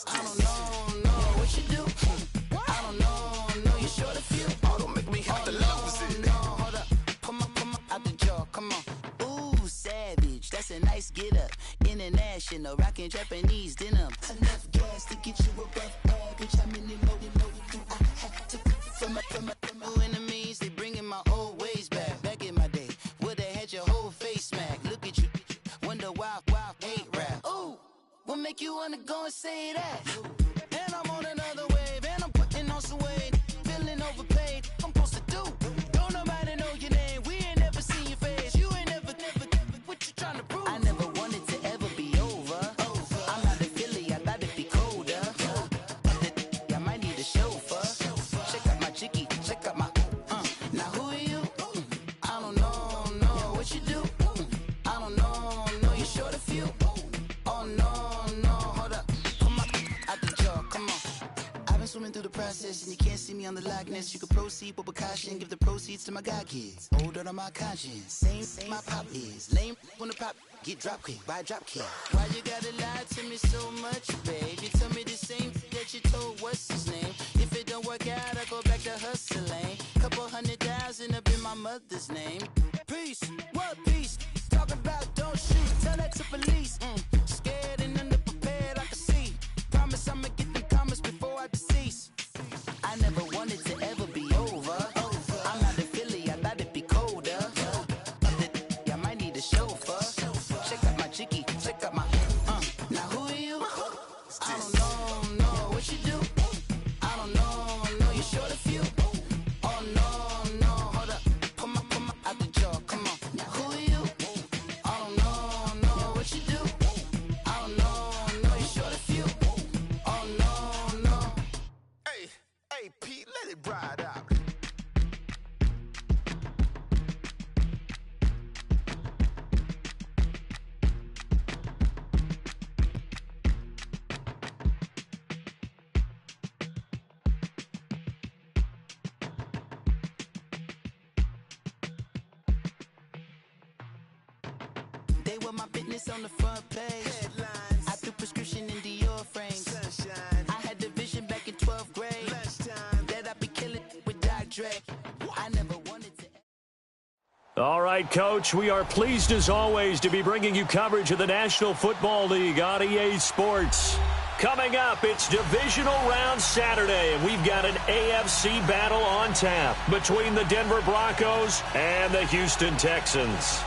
I don't know what you do. I don't know you short a few. Oh, don't make me have to lose it. No, hold up. Come on, out the jaw, come on. Ooh, savage, that's a nice get up. International, rockin' Japanese denim. Enough gas to get you above average. How many loaded do I have to from my enemies? They bringing my old ways back in my day. Would've had your whole face smacked. Look at you, wonder why hate rap. Ooh, what make you wanna go and say that? And I'm on another wave, and I'm putting on some weight. Feeling overpaid, I'm supposed to do. Don't nobody know your name, we ain't never seen your face. You ain't never, what you trying to prove? I never wanted to ever be over. I'm not a Philly, I thought it'd be colder. I might need a chauffeur. Check out my chicky, check out my, now who are you? I don't know what you do. I don't know you short a few. Oh no, hold up. Come on, out the jaw, come on. I've been swimming through the process and you can't see me on the likeness. You can proceed with precaution, give the proceeds to my god kids. Older on my conscience, same my pop is. Lame when the pop get drop kick by drop kick. Why you gotta lie to me so much, babe? You tell me the same that you told what's his name. If it don't work out, I go back to hustling. Couple 100,000 up in my mother's name. Peace, what peace? Talk about don't shoot, tell that to police. Scared and underprepared, I can see. Promise I'ma get the comments before I decease. I never wanted to ever be over. I'm not a Philly, I thought it'd be colder. I might need a chauffeur. Check out my chicky, check out my, now who are you? I don't know what you do. I don't know you short a few. Oh no, hold up. Come on, out the jaw, come on. Now who are you? I don't know what you do. I don't know you short a few. Oh no. Hey, Pete, let it ride out. They were my business on the front page. Headlines. I threw prescription in Dior frames. Sunshine. I had Division back in 12th grade. Lunchtime. That I be killing with Doc Dre. I never wanted to. All right, Coach, we are pleased as always to be bringing you coverage of the National Football League on EA Sports. Coming up, it's Divisional Round Saturday, and we've got an AFC battle on tap between the Denver Broncos and the Houston Texans.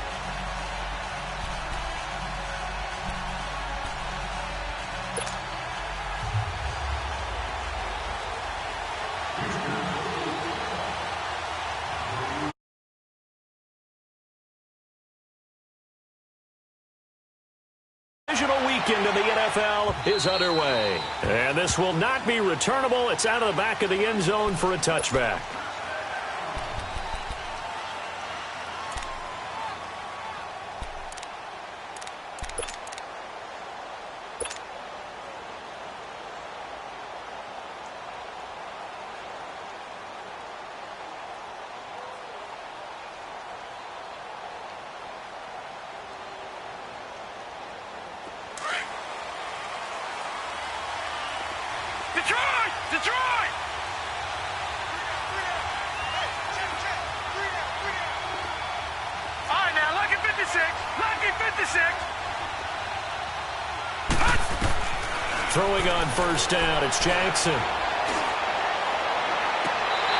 Divisional weekend in the NFL is underway. And this will not be returnable. It's out of the back of the end zone for a touchback. Detroit! All right, now, lucky 56. Lucky 56. Throwing on first down, it's Jackson.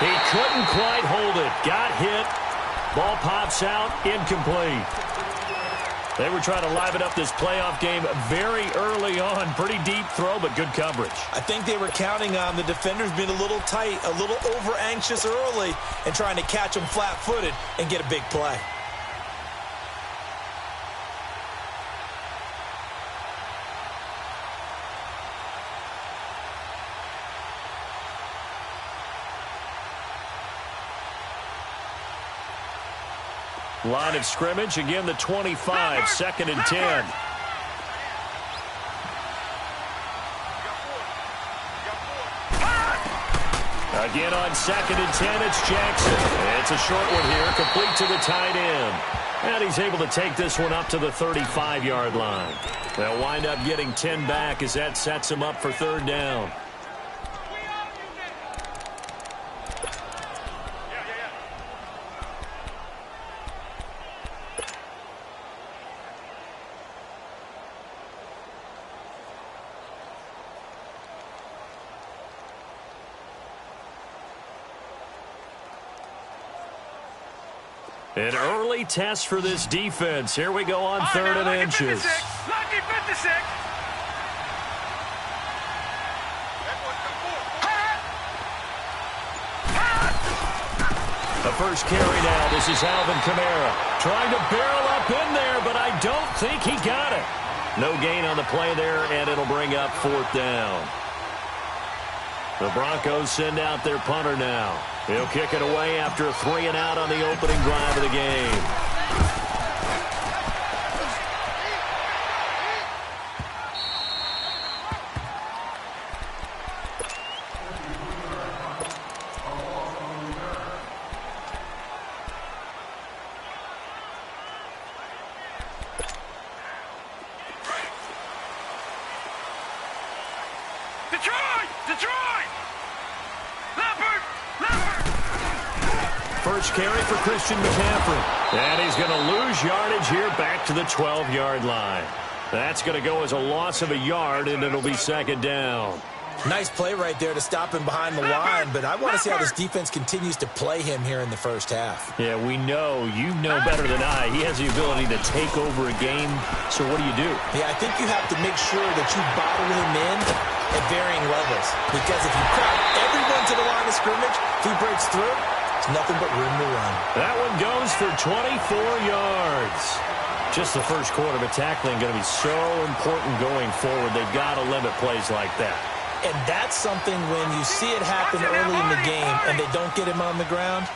He couldn't quite hold it. Got hit. Ball pops out, incomplete. They were trying to liven up this playoff game very early on. Pretty deep throw, but good coverage. I think they were counting on the defenders being a little tight, a little over-anxious early, and trying to catch them flat-footed and get a big play. Line of scrimmage, again the 25, second and 10. Again on second and 10, it's Jackson. It's a short one here, complete to the tight end. And he's able to take this one up to the 35-yard line. They'll wind up getting 10 back as that sets him up for third down. An early test for this defense. Here we go on third and inches. Lucky 56. The first carry now. This is Alvin Kamara. Trying to barrel up in there, but I don't think he got it. No gain on the play there, and it'll bring up fourth down. The Broncos send out their punter now. He'll kick it away after a 3-and-out on the opening drive of the game. Detroit! Leopard! First carry for Christian McCaffrey. And he's going to lose yardage here back to the 12-yard line. That's going to go as a loss of a yard, and it'll be second down. Nice play right there to stop him behind the line, but I want to see how this defense continues to play him here in the first half. Yeah, we know. You know better than I. He has the ability to take over a game, so what do you do? Yeah, I think you have to make sure that you bottle him in at varying levels, because if you crowd everyone to the line of scrimmage, if he breaks through, it's nothing but room to run. That one goes for 24 yards. Just the first quarter, but tackling going to be so important going forward. They've got to limit plays like that. And that's something when you see it happen early in the game and they don't get him on the ground,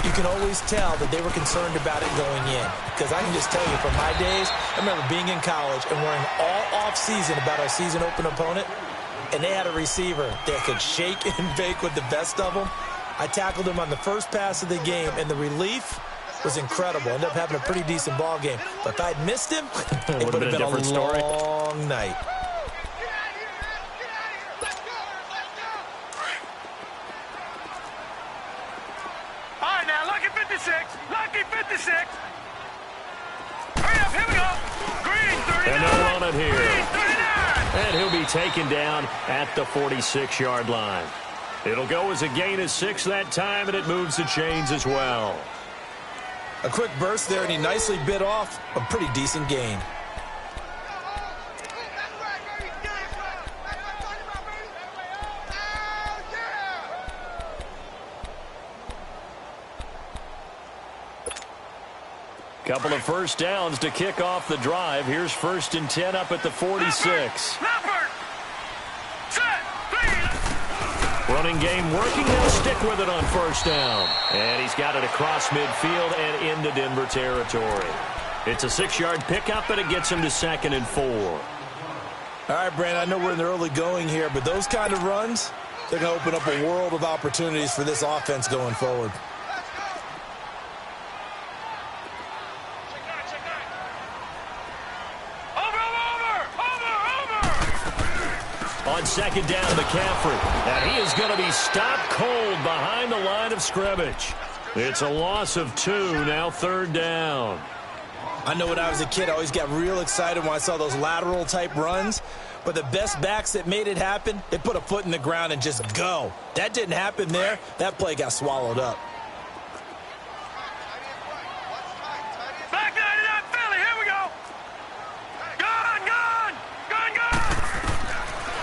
you can always tell that they were concerned about it going in. Because I can just tell you from my days, I remember being in college and worrying all off-season about our season open opponent, and they had a receiver that could shake and bake with the best of them. I tackled him on the first pass of the game, and the relief was incredible. Ended up having a pretty decent ball game. But if I'd missed him, it would have been a long night. All right, now, lucky 56. Lucky 56. Hurry up, here we go. Green, 39. And they'll run it here. Green, 39. And he'll be taken down at the 46-yard line. It'll go as a gain of 6 that time, and it moves the chains as well. A quick burst there, and he nicely bit off a pretty decent gain. Couple of first downs to kick off the drive. Here's 1st and 10 up at the 46. Leopard. Set. Running game working. They'll stick with it on first down. And he's got it across midfield and into Denver territory. It's a 6-yard pickup, and it gets him to 2nd and 4. All right, Brandon, I know we're in the early going here, but those kind of runs, they're going to open up a world of opportunities for this offense going forward. On 2nd down, McCaffrey. And he is going to be stopped cold behind the line of scrimmage. It's a loss of 2, now 3rd down. I know when I was a kid, I always got real excited when I saw those lateral-type runs. But the best backs that made it happen, they put a foot in the ground and just go. That didn't happen there. That play got swallowed up. Back 99, Philly, here we go. Gone, gone, gone, gone.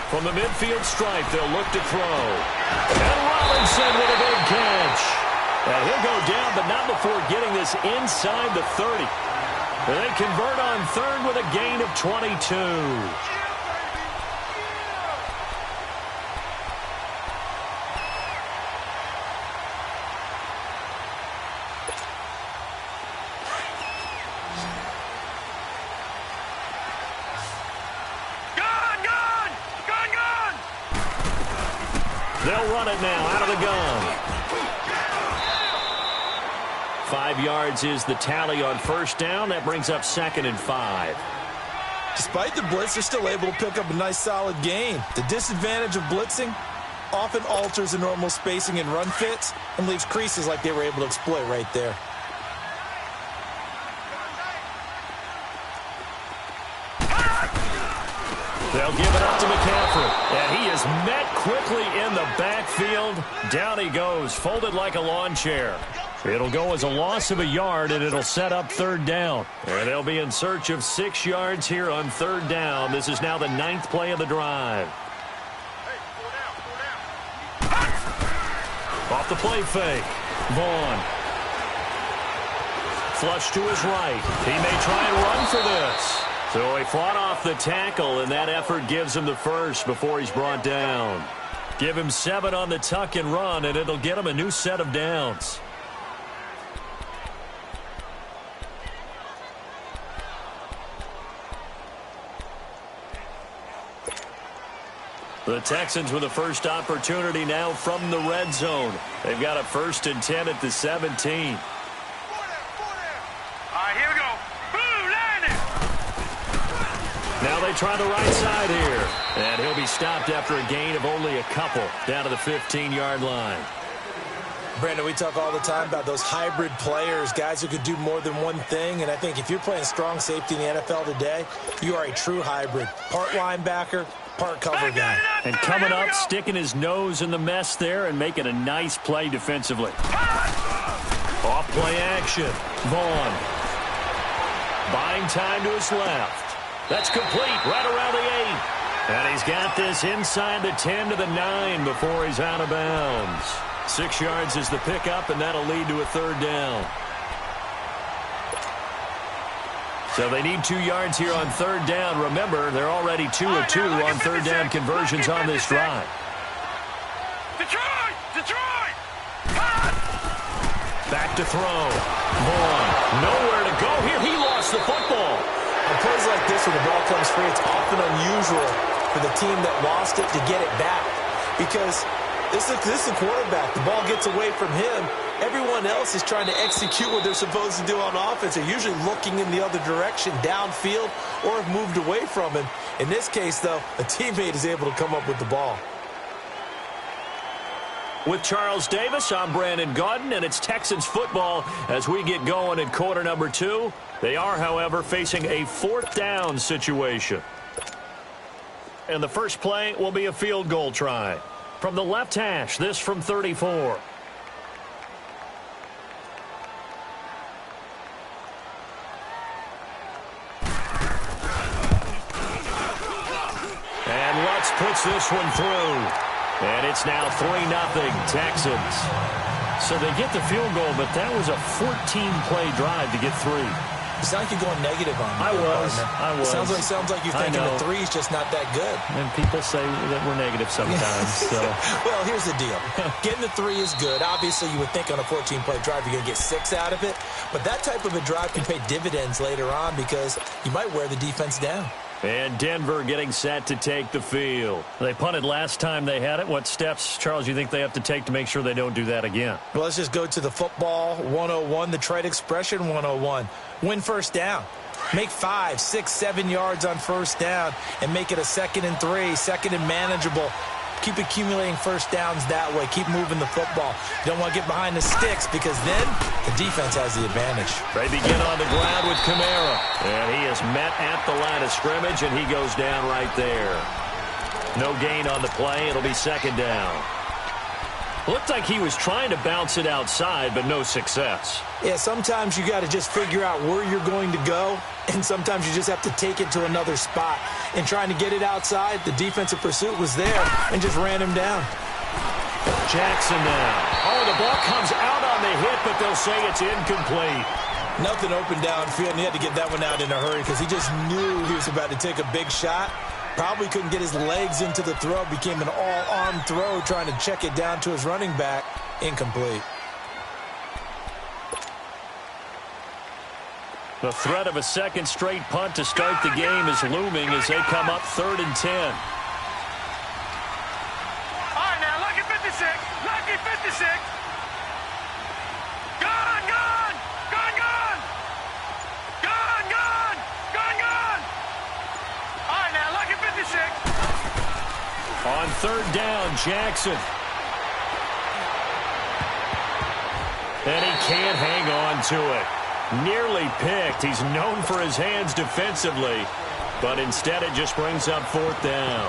From the midfield stripe, they'll look to throw. And Robinson with a big catch. And he'll go down, but not before getting this inside the 30. And they convert on 3rd with a gain of 22. They'll run it now out of the gun. 5 yards is the tally on first down. That brings up 2nd and 5. Despite the blitz, they're still able to pick up a nice solid gain. The disadvantage of blitzing often alters the normal spacing and run fits and leaves creases like they were able to exploit right there. They'll give it up to McCaffrey, and he is met quickly in the backfield. Down he goes, folded like a lawn chair. It'll go as a loss of a yard, and it'll set up 3rd down. And they'll be in search of 6 yards here on 3rd down. This is now the 9th play of the drive. Off the play fake. Vaughn. Flush to his right. He may try and run for this. So he fought off the tackle, and that effort gives him the first before he's brought down. Give him 7 on the tuck and run, and it'll get him a new set of downs. The Texans with the first opportunity now from the red zone. They've got a 1st and 10 at the 17. Now they try the right side here. And he'll be stopped after a gain of only a couple down to the 15-yard line. Brandon, we talk all the time about those hybrid players, guys who could do more than one thing. And I think if you're playing strong safety in the NFL today, you are a true hybrid. Part linebacker, part cover guy. And coming up, sticking his nose in the mess there and making a nice play defensively. Off play action. Vaughn. Buying time to his left. That's complete right around the 8. And he's got this inside the 10 to the 9 before he's out of bounds. 6 yards is the pickup, and that'll lead to a 3rd down. So they need 2 yards here on 3rd down. Remember, they're already 2 of 2 on 3rd down conversions on this drive. Detroit! Back to throw. Vaughn, nowhere to go here. He lost the football. On plays like this, when the ball comes free, it's often unusual for the team that lost it to get it back. Because this is the quarterback. The ball gets away from him. Everyone else is trying to execute what they're supposed to do on offense. They're usually looking in the other direction, downfield, or have moved away from him. In this case, though, a teammate is able to come up with the ball. With Charles Davis, I'm Brandon Gaudin, and it's Texans football as we get going in quarter number 2. They are, however, facing a 4th down situation. And the first play will be a field goal try. From the left hash, this from 34. And Lutz puts this one through. And it's now 3-0 Texans. So they get the field goal, but that was a 14-play drive to get 3. It's like you're going negative on me. I was. Sounds like you're thinking the 3 is just not that good. And people say that we're negative sometimes. So. Well, here's the deal. Getting the 3 is good. Obviously, you would think on a 14-play drive you're going to get 6 out of it. But that type of a drive can pay dividends later on because you might wear the defense down. And Denver getting set to take the field. They punted last time they had it. What steps, Charles, you think they have to take to make sure they don't do that again? Well, let's just go to the football 101, the trade expression 101. Win first down. Make 5, 6, 7 yards on first down and make it a 2nd and 3, 2nd and manageable. Keep accumulating first downs that way. Keep moving the football. You don't want to get behind the sticks because then the defense has the advantage. They begin on the ground with Kamara. And he is met at the line of scrimmage, and he goes down right there. No gain on the play. It'll be 2nd down. Looked like he was trying to bounce it outside, but no success. Yeah, sometimes you got to just figure out where you're going to go, and sometimes you just have to take it to another spot. And trying to get it outside, the defensive pursuit was there and just ran him down. Jackson now. Oh, the ball comes out on the hit, but they'll say it's incomplete. Nothing open downfield, and he had to get that one out in a hurry because he just knew he was about to take a big shot. Probably couldn't get his legs into the throw. Became an all-arm throw trying to check it down to his running back. Incomplete. The threat of a second straight punt to start the game is looming as they come up 3rd and 10. All right, now, lucky 56. Lucky 56. Gone, gone. third down, Jackson. And he can't hang on to it. Nearly picked. He's known for his hands defensively, but instead it just brings up fourth down.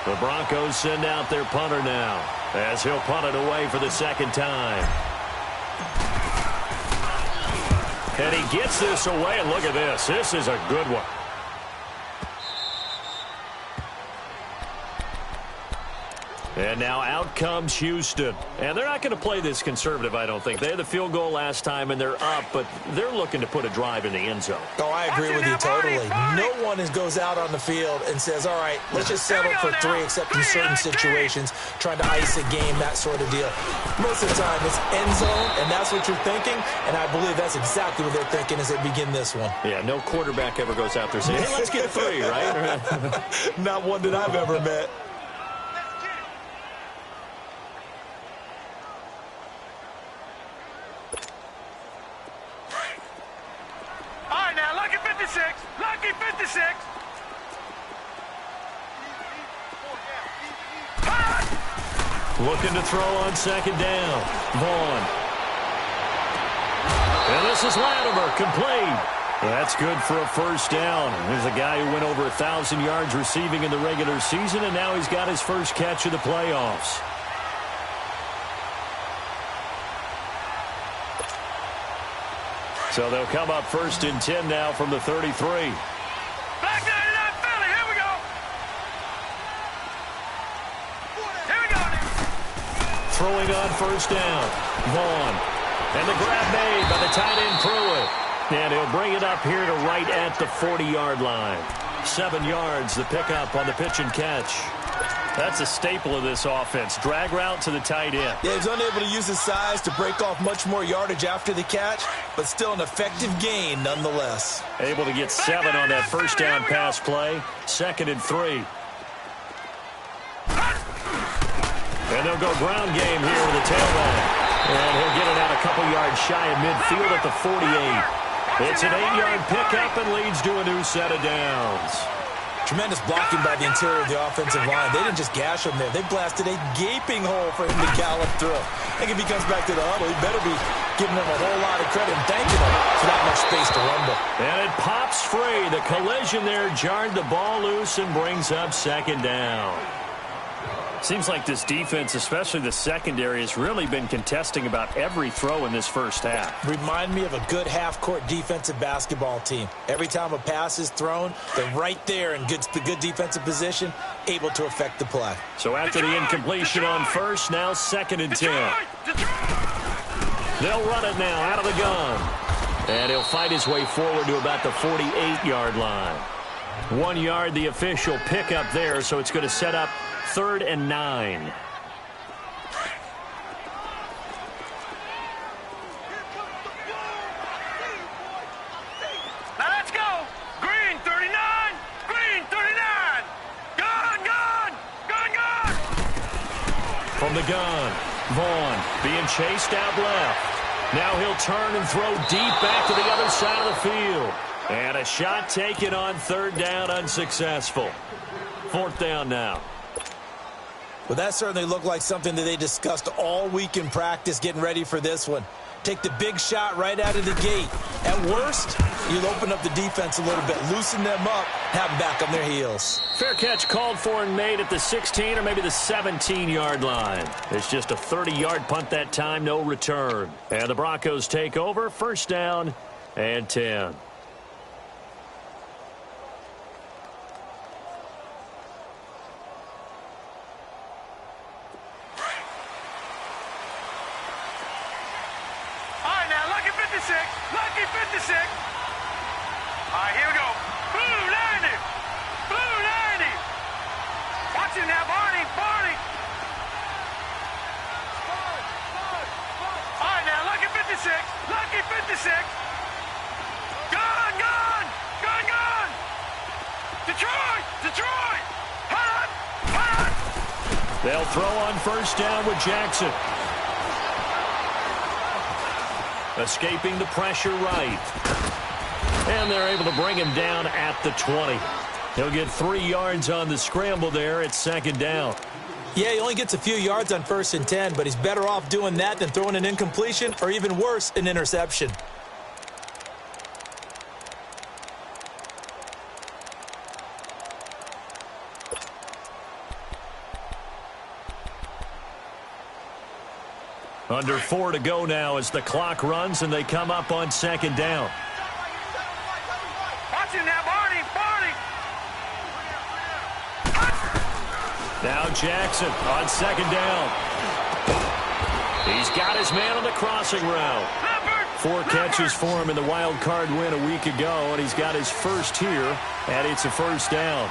The Broncos send out their punter now, as he'll punt it away for the second time. And he gets this away, and look at this. This is a good one. And now out comes Houston. And they're not going to play this conservative, I don't think. They had the field goal last time, and they're up, but they're looking to put a drive in the end zone. Oh, I agree with you totally. No one goes out on the field and says, all right, let's just settle for three, except in certain situations, trying to ice a game, that sort of deal. Most of the time, it's end zone, and that's what you're thinking, and I believe that's exactly what they're thinking as they begin this one. Yeah, no quarterback ever goes out there saying, hey, let's get three, right? Not one that I've ever met. Lucky 56. Looking to throw on second down. Vaughn. And this is Latimer, complete. That's good for a first down. There's a guy who went over 1,000 yards receiving in the regular season, and now he's got his first catch of the playoffs. So they'll come up first and 10 now from the 33. Back 99 Philly, here we go. Here we go. Throwing on first down. Vaughn. And the grab made by the tight end Pruitt. And he'll bring it up here to right at the 40-yard line. 7 yards, the pickup on the pitch and catch. That's a staple of this offense. Drag route to the tight end. Yeah, he's unable to use his size to break off much more yardage after the catch, but still an effective gain nonetheless. Able to get 7 on that first down pass play. 2nd and 3. And they'll go ground game here with the tailback. And he'll get it out a couple yards shy of midfield at the 48. It's an 8-yard pickup and leads to a new set of downs. Tremendous blocking by the interior of the offensive line. They didn't just gash him there. They blasted a gaping hole for him to gallop through. I think if he comes back to the huddle, he better be giving them a whole lot of credit and thanking them for that much space to rumble. And it pops free. The collision there jarred the ball loose and brings up second down. Seems like this defense, especially the secondary, has really been contesting about every throw in this first half. Remind me of a good half-court defensive basketball team. Every time a pass is thrown, they're right there in good defensive position, able to affect the play. So after the incompletion on first, now 2nd and 10. They'll run it now out of the gun. And he'll fight his way forward to about the 48-yard line. 1 yard, the official pickup there, so it's going to set up 3rd and 9. Now let's go. Green 39. Green 39. Gun. From the gun, Vaughn being chased out left. Now he'll turn and throw deep back to the other side of the field. And a shot taken on 3rd down, unsuccessful. 4th down now. Well, that certainly looked like something that they discussed all week in practice getting ready for this one. Take the big shot right out of the gate. At worst, you'll open up the defense a little bit, loosen them up, have them back on their heels. Fair catch called for and made at the 16 or maybe the 17-yard line. It's just a 30-yard punt that time, no return. And the Broncos take over, 1st down and 10. Lucky 56. All right, here we go. Blue 90. Blue 90. Watch it now, Barney. All right, now, Lucky 56. Lucky 56. Gun. Detroit. Hunt. They'll throw on 1st down with Jackson. Escaping the pressure right. And they're able to bring him down at the 20. He'll get 3 yards on the scramble there at second down. Yeah, he only gets a few yards on 1st and 10, but he's better off doing that than throwing an incompletion or even worse, an interception. Under 4 to go now as the clock runs and they come up on second down. Watch him now, Barney, Barney. Now Jackson on second down. He's got his man on the crossing route. 4 catches for him in the wild card win a week ago, and he's got his first here, and it's a first down.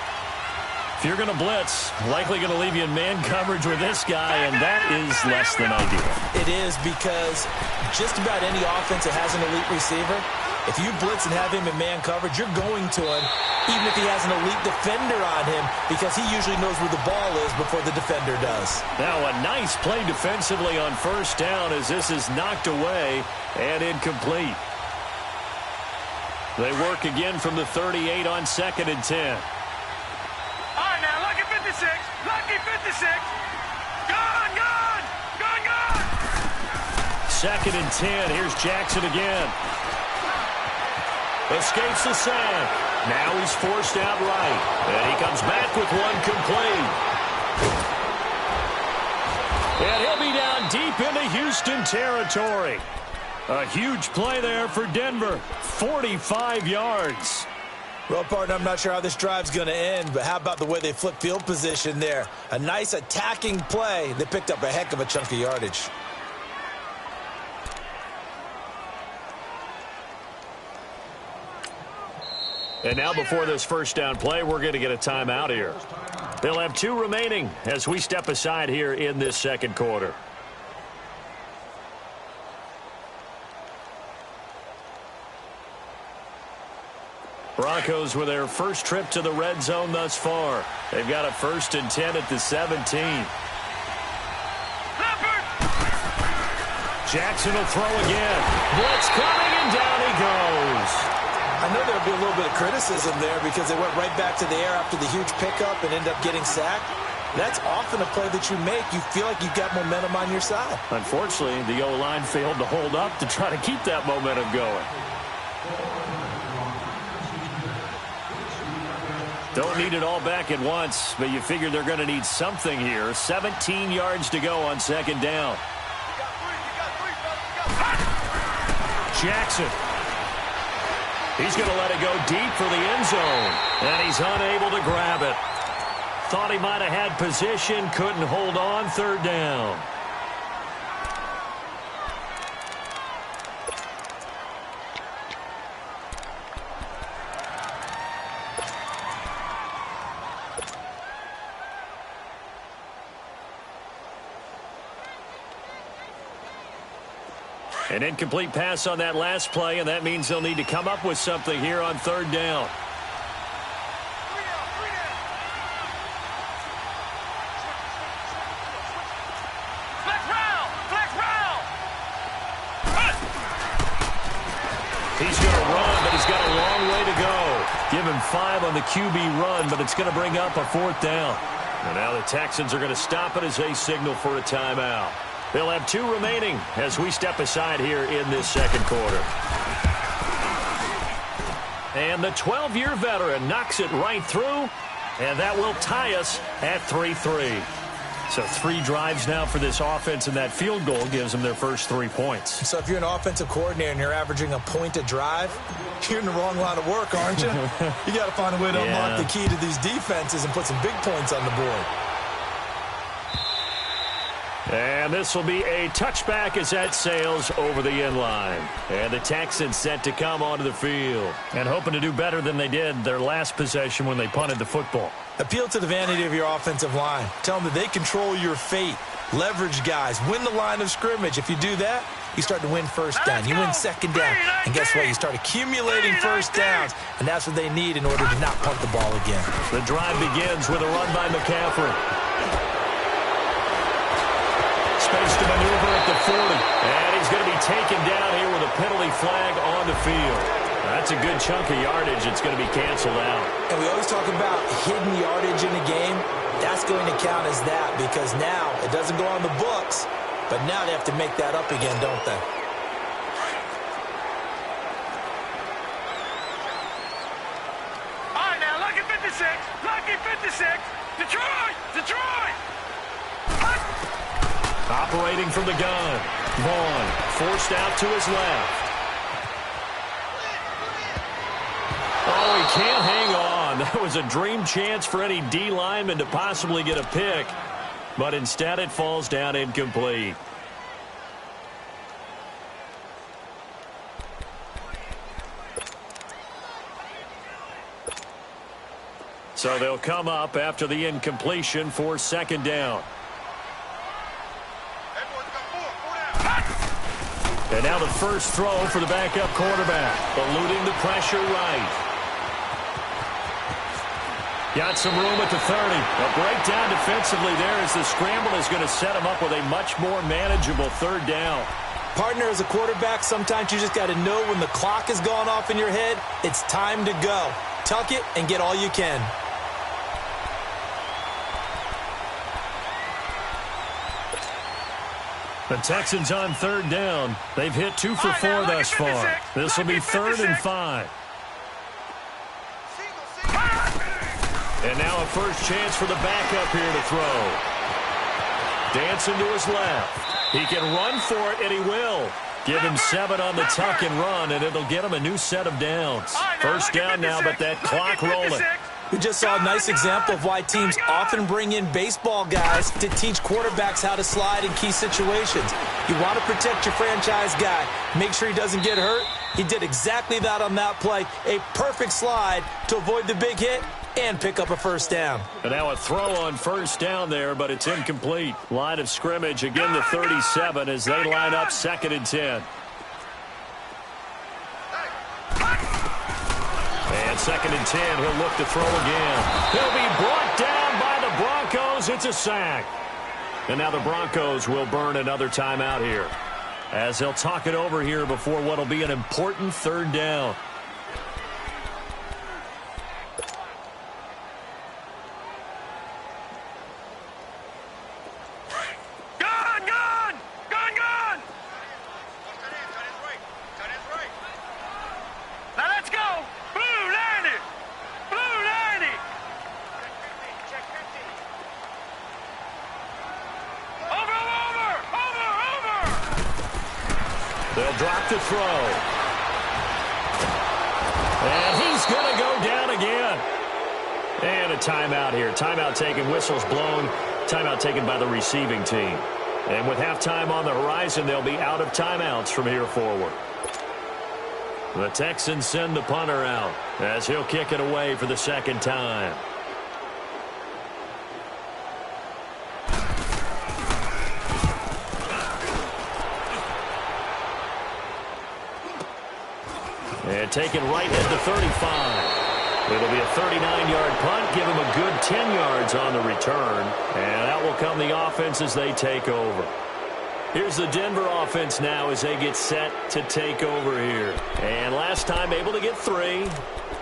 If you're going to blitz, likely going to leave you in man coverage with this guy, and that is less than ideal. It is, because just about any offense that has an elite receiver, if you blitz and have him in man coverage, you're going to him, even if he has an elite defender on him, because he usually knows where the ball is before the defender does. Now a nice play defensively on first down as this is knocked away and incomplete. They work again from the 38 on 2nd and 10. All right, now, lucky 56. Lucky 56. Gone, gone. Gone, gone. 2nd and 10. Here's Jackson again. Escapes the sack. Now he's forced out right. And he comes back with one complete. And he'll be down deep into Houston territory. A huge play there for Denver. 45 yards. Well, partner, I'm not sure how this drive's going to end, but how about the way they flip field position there? A nice attacking play. They picked up a heck of a chunk of yardage. And now before this first down play, we're going to get a timeout here. They'll have 2 remaining as we step aside here in this second quarter. Broncos with their first trip to the red zone thus far. They've got a 1st and 10 at the 17. Jackson will throw again. Blitz coming, and down he goes. I know there'll be a little bit of criticism there because they went right back to the air after the huge pickup and ended up getting sacked. That's often a play that you make. You feel like you've got momentum on your side. Unfortunately, the O-line failed to hold up to try to keep that momentum going. Don't need it all back at once, but you figure they're going to need something here. 17 yards to go on second down. Jackson. He's going to let it go deep for the end zone, and he's unable to grab it. Thought he might have had position, couldn't hold on, 3rd down. An incomplete pass on that last play, and that means they'll need to come up with something here on 3rd down. He's going to run, but he's got a long way to go. Give him 5 on the QB run, but it's going to bring up a 4th down. And now the Texans are going to stop it as they signal for a timeout. They'll have 2 remaining as we step aside here in this second quarter. And the 12-year veteran knocks it right through, and that will tie us at 3-3. So 3 drives now for this offense, and that field goal gives them their first 3 points. So if you're an offensive coordinator and you're averaging a point a drive, you're in the wrong line of work, aren't you? You got to find a way to unlock the key to these defenses and put some big points on the board. And this will be a touchback as that sails over the end line. And the Texans set to come onto the field and hoping to do better than they did their last possession when they punted the football. Appeal to the vanity of your offensive line. Tell them that they control your fate. Leverage guys. Win the line of scrimmage. If you do that, you start to win first down. You win second down. And guess what? You start accumulating first downs. And that's what they need in order to not punt the ball again. The drive begins with a run by McCaffrey. Space to maneuver at the 40. And he's going to be taken down here with a penalty flag on the field. That's a good chunk of yardage. It's going to be canceled out. And we always talk about hidden yardage in a game. That's going to count as that because now it doesn't go on the books, but now they have to make that up again, don't they? All right, now, lucky 56. Lucky 56. Detroit! Detroit! Operating from the gun. Vaughn forced out to his left. Oh, he can't hang on. That was a dream chance for any D lineman to possibly get a pick, but instead it falls down incomplete. So they'll come up after the incompletion for second down. And now the first throw for the backup quarterback, eluding the pressure right. Got some room at the 30. A breakdown defensively there as the scramble is going to set him up with a much more manageable third down. Partner, as a quarterback, sometimes you just got to know when the clock has gone off in your head, it's time to go. Tuck it and get all you can. The Texans on third down. They've hit 2 for 4 thus far. This will be 3rd and 5. And now a first chance for the backup here to throw. Dancing to his left. He can run for it, and he will. Give him 7 on the tuck and run, and it'll get him a new set of downs. First down now, but that clock rolling. We just saw a nice example of why teams often bring in baseball guys to teach quarterbacks how to slide in key situations. You want to protect your franchise guy. Make sure he doesn't get hurt. He did exactly that on that play. A perfect slide to avoid the big hit and pick up a first down. And now a throw on first down there, but it's incomplete. Line of scrimmage, again the 37 as they line up 2nd and 10. And 2nd and 10, he'll look to throw again. He'll be brought down by the Broncos. It's a sack. And now the Broncos will burn another timeout here, as they'll talk it over here before what will be an important third down. They'll drop to throw. And he's going to go down again. And a timeout here. Timeout taken, whistles blown. Timeout taken by the receiving team. And with halftime on the horizon, they'll be out of timeouts from here forward. The Texans send the punter out as he'll kick it away for the second time. And taken right at the 35. It'll be a 39-yard punt. Give him a good 10 yards on the return. And out will come the offense as they take over. Here's the Denver offense now as they get set to take over here. And last time able to get 3.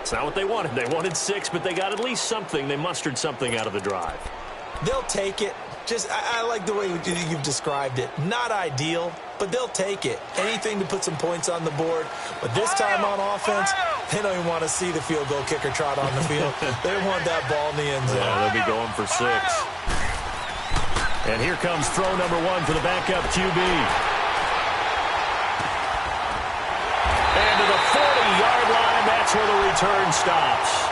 It's not what they wanted. They wanted 6, but they got at least something. They mustered something out of the drive. They'll take it. I like the way you've described it. Not ideal, but they'll take it. Anything to put some points on the board. But this time on offense, they don't even want to see the field goal kicker trot on the field. They want that ball in the end zone. Yeah, they'll be going for 6. And here comes throw number 1 for the backup QB. And to the 40-yard line, that's where the return stops.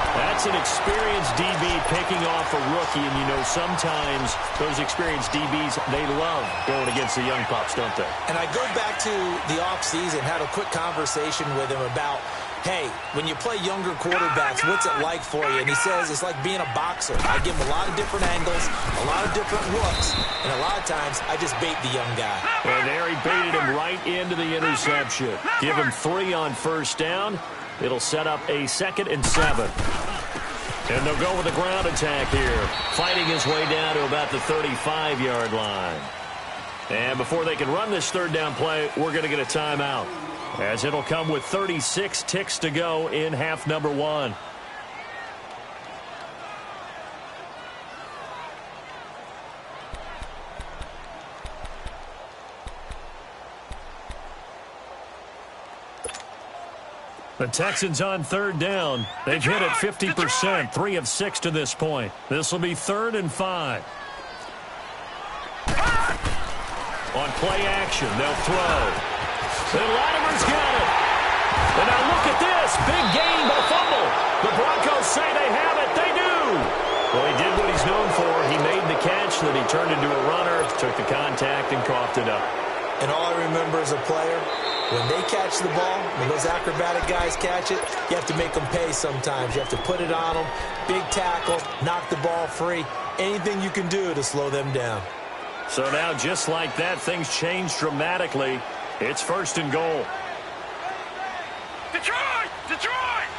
That's an experienced DB picking off a rookie, and you know sometimes those experienced DBs, they love going against the young pups, don't they? And I go back to the offseason, had a quick conversation with him about, hey, when you play younger quarterbacks, what's it like for you? And he says it's like being a boxer. I give him a lot of different angles, a lot of different looks, and a lot of times I just bait the young guy. And there he baited him right into the interception. Give him 3 on first down. It'll set up a 2nd and 7. And they'll go with a ground attack here, fighting his way down to about the 35-yard line. And before they can run this third down play, we're going to get a timeout. as it'll come with 36 ticks to go in half number 1. The Texans on third down. They've hit it 50%, 3 of 6 to this point. This will be 3rd and 5. On play action, they'll throw. And Latimer's got it. And now look at this. Big gain by fumble. The Broncos say they have it. They do. Well, he did what he's known for. He made the catch, then he turned into a runner, took the contact, and coughed it up. And all I remember as a player, when they catch the ball, when those acrobatic guys catch it, you have to make them pay sometimes. You have to put it on them, big tackle, knock the ball free, anything you can do to slow them down. So now, just like that, things change dramatically. It's 1st and goal. Detroit! Detroit!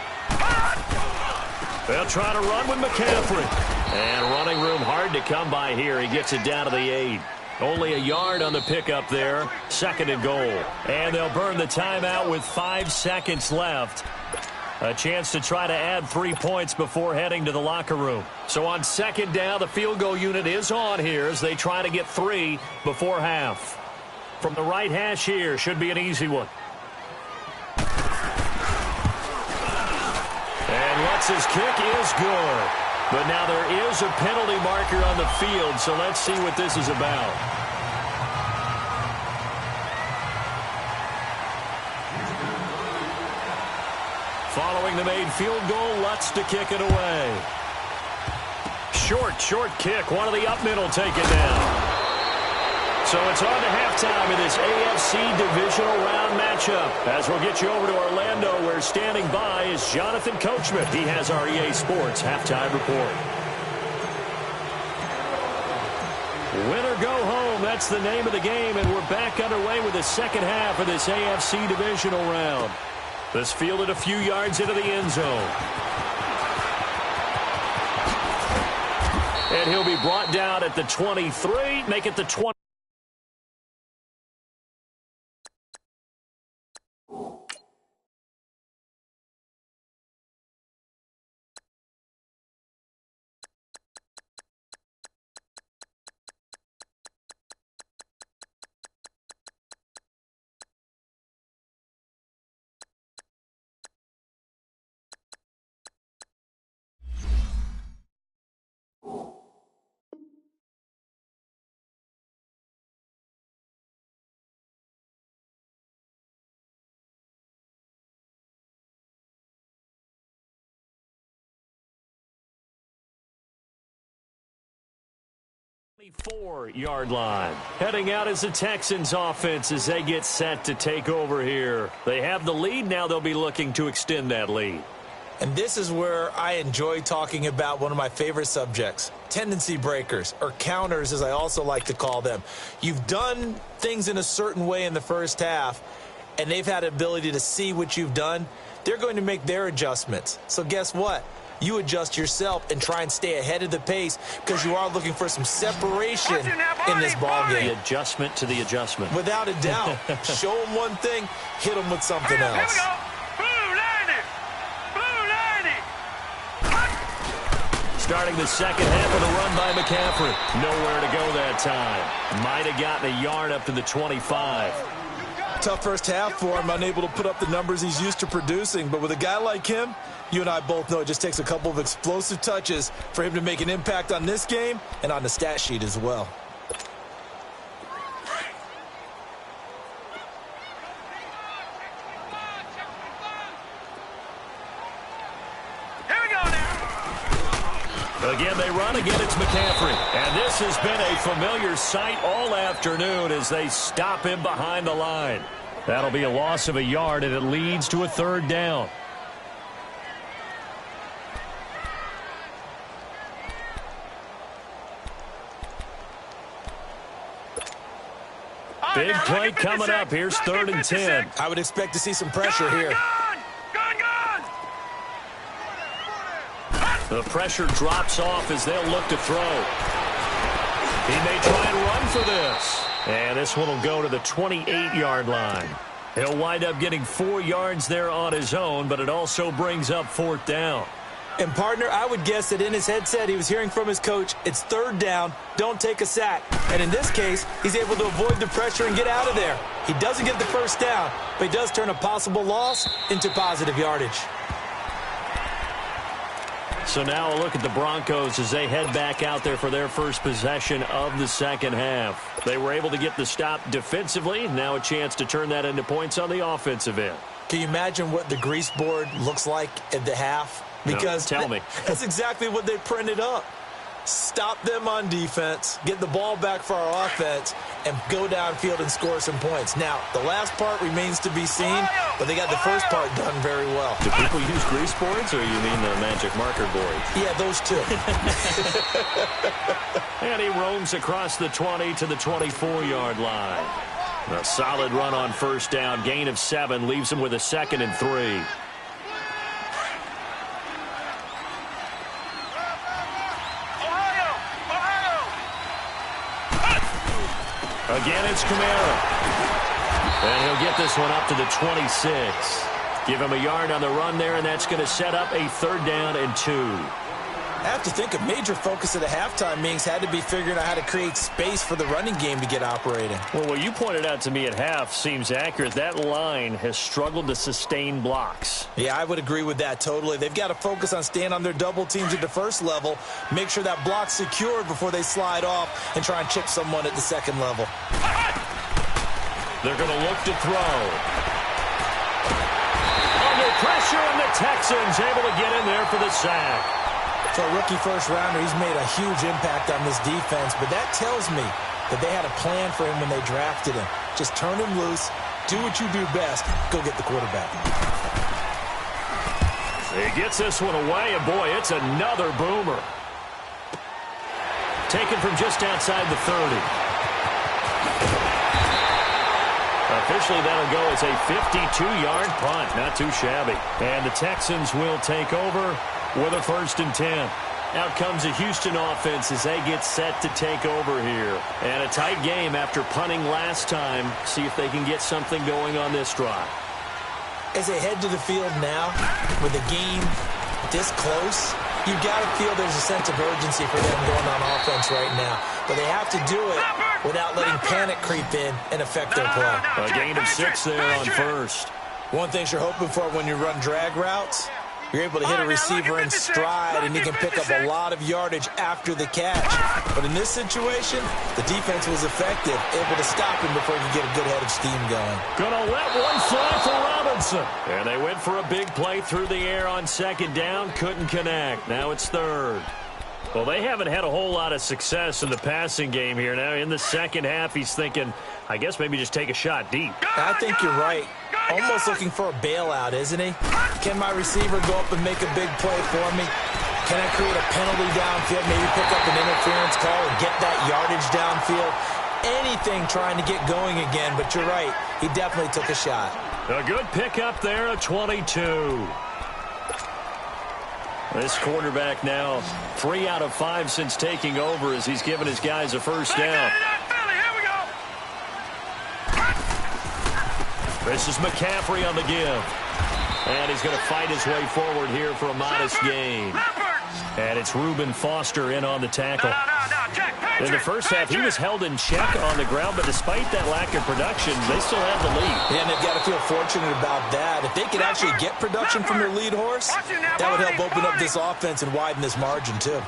They'll try to run with McCaffrey. And running room hard to come by here. He gets it down to the 8. Only a yard on the pickup there. 2nd and goal. And they'll burn the timeout with 5 seconds left. A chance to try to add 3 points before heading to the locker room. So on 2nd down, the field goal unit is on here as they try to get 3 before half. From the right hash here, should be an easy one. And Lutz's kick is good. But now there is a penalty marker on the field, so let's see what this is about. Following the made field goal, Lutz to kick it away. Short kick. One of the up middle taken down. So it's on to halftime in this AFC Divisional Round matchup. As we'll get you over to Orlando, where standing by is Jonathan Coachman. He has our EA Sports halftime report. Win or go home, that's the name of the game, and we're back underway with the second half of this AFC Divisional Round. This fielded a few yards into the end zone. And he'll be brought down at the 23, make it the 20. Yard line. Heading out is the Texans offense as they get set to take over here. They have the lead. Now they'll be looking to extend that lead. And this is where I enjoy talking about one of my favorite subjects, tendency breakers, or counters as I also like to call them. You've done things in a certain way in the first half, and they've had the ability to see what you've done. They're going to make their adjustments. So guess what? You adjust yourself and try and stay ahead of the pace because you are looking for some separation in this ball game. The adjustment to the adjustment. Without a doubt. Show them one thing, hit them with something else. Here we go. Blue 90. Blue 90. Starting the second half of the run by McCaffrey. Nowhere to go that time. Might have gotten a yard up to the 25. Tough first half for him, unable to put up the numbers he's used to producing. But with a guy like him, you and I both know it just takes a couple of explosive touches for him to make an impact on this game and on the stat sheet as well. Here we go now. Again, they run. Again, it's McCaffrey. And this has been a familiar sight all afternoon as they stop him behind the line. That'll be a loss of a yard, and it leads to a third down. Big play coming up. Here's 3rd and 10. I would expect to see some pressure here. Gone. The pressure drops off as they'll look to throw. He may try and run for this. And this one will go to the 28-yard line. He'll wind up getting 4 yards there on his own, but it also brings up 4th down. And, partner, I would guess that in his headset he was hearing from his coach, it's 3rd down, don't take a sack. And in this case, he's able to avoid the pressure and get out of there. He doesn't get the 1st down, but he does turn a possible loss into positive yardage. So now a look at the Broncos as they head back out there for their first possession of the second half. They were able to get the stop defensively. Now a chance to turn that into points on the offensive end. Can you imagine what the grease board looks like at the half? Because no, tell me. That's exactly what they printed up. Stop them on defense, get the ball back for our offense, and go downfield and score some points. Now, the last part remains to be seen, but they got the first part done very well. Do people use grease boards, or you mean the magic marker boards? Yeah, those two. And he roams across the 20 to the 24-yard line. A solid run on 1st down, gain of 7, leaves him with a 2nd and 3. Again, it's Kamara. And he'll get this one up to the 26. Give him a yard on the run there, and that's going to set up a 3rd down and 2. I have to think a major focus of the halftime meetings had to be figuring out how to create space for the running game to get operating. Well, what you pointed out to me at half seems accurate. That line has struggled to sustain blocks. Yeah, I would agree with that totally. They've got to focus on staying on their double teams at the first level, make sure that block's secured before they slide off and try and chip someone at the second level. They're going to look to throw. Under pressure, and the Texans able to get in there for the sack. For a rookie first-rounder, he's made a huge impact on this defense, but that tells me that they had a plan for him when they drafted him. Just turn him loose, do what you do best, go get the quarterback. He gets this one away, and boy, it's another boomer. Taken from just outside the 30. Officially, that'll go as a 52-yard punt. Not too shabby. And the Texans will take over with a 1st and 10. Out comes the Houston offense as they get set to take over here. And a tight game after punting last time. See if they can get something going on this drive. As they head to the field now, with the game this close, you've got to feel there's a sense of urgency for them going on offense right now. But they have to do it without letting panic creep in and affect their play. A gain of 6 there on 1st. One thing you're hoping for when you run drag routes, you're able to hit a receiver in stride, and he can pick up a lot of yardage after the catch. But in this situation, the defense was effective, able to stop him before he could get a good head of steam going. Gonna let one fly for Robinson. And they went for a big play through the air on 2nd down. Couldn't connect. Now it's 3rd. Well, they haven't had a whole lot of success in the passing game here. Now in the second half, he's thinking, I guess maybe just take a shot deep. I think you're right. Almost looking for a bailout, isn't he? Can my receiver go up and make a big play for me? Can I create a penalty downfield, maybe pick up an interference call and get that yardage downfield? Anything trying to get going again, but you're right. He definitely took a shot. A good pickup there at 22. This quarterback now 3 out of 5 since taking over as he's given his guys a 1st down. This is McCaffrey on the give. And he's going to fight his way forward here for a modest gain. And it's Reuben Foster in on the tackle. In the first half, he was held in check on the ground, but despite that lack of production, they still have the lead. Yeah, and they've got to feel fortunate about that. If they could actually get production from their lead horse, that would help open up this offense and widen this margin, too.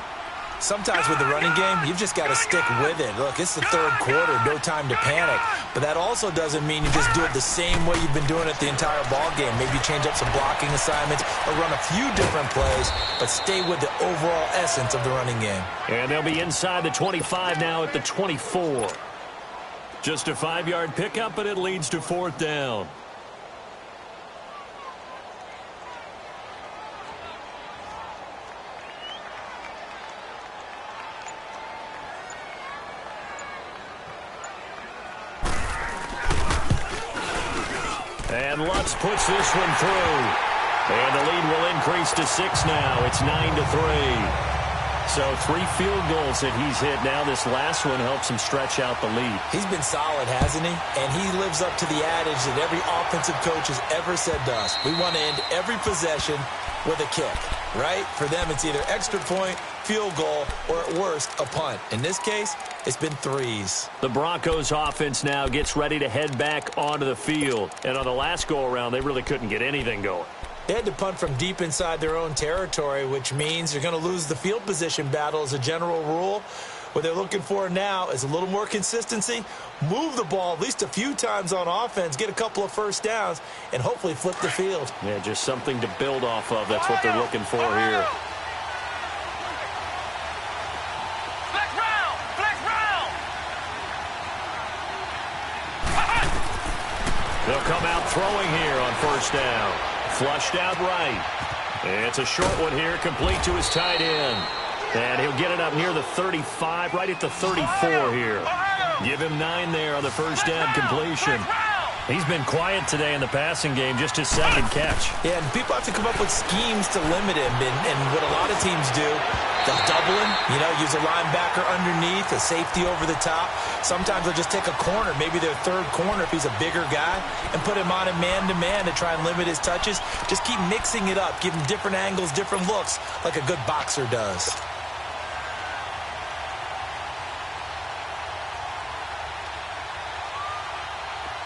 Sometimes with the running game, you've just got to stick with it. Look, it's the 3rd quarter, no time to panic. But that also doesn't mean you just do it the same way you've been doing it the entire ball game. Maybe change up some blocking assignments or run a few different plays, but stay with the overall essence of the running game. And they'll be inside the 25 now at the 24. Just a 5-yard pickup, but it leads to 4th down. And Lutz puts this one through. And the lead will increase to 6 now. It's 9-3. So 3 field goals that he's hit now. This last one helps him stretch out the lead. He's been solid, hasn't he? And he lives up to the adage that every offensive coach has ever said to us. We want to end every possession with a kick, right? For them, it's either extra point, field goal, or at worst, a punt. In this case, it's been 3s. The Broncos offense now gets ready to head back onto the field. And on the last go-around, they really couldn't get anything going. They had to punt from deep inside their own territory, which means you're going to lose the field position battle as a general rule. What they're looking for now is a little more consistency, move the ball at least a few times on offense, get a couple of first downs, and hopefully flip the field. Yeah, just something to build off of. That's what they're looking for here. They'll come out throwing here on first down. Flushed out right. It's a short one here, complete to his tight end. And he'll get it up near the 35, right at the 34 here. Give him 9 there on the first down completion. He's been quiet today in the passing game, just his second catch. Yeah, and people have to come up with schemes to limit him. And what a lot of teams do, they'll double him, use a linebacker underneath, a safety over the top. Sometimes they'll just take a corner, maybe their third corner if he's a bigger guy, and put him on a man-to-man to try and limit his touches. Just keep mixing it up, give him different angles, different looks, like a good boxer does.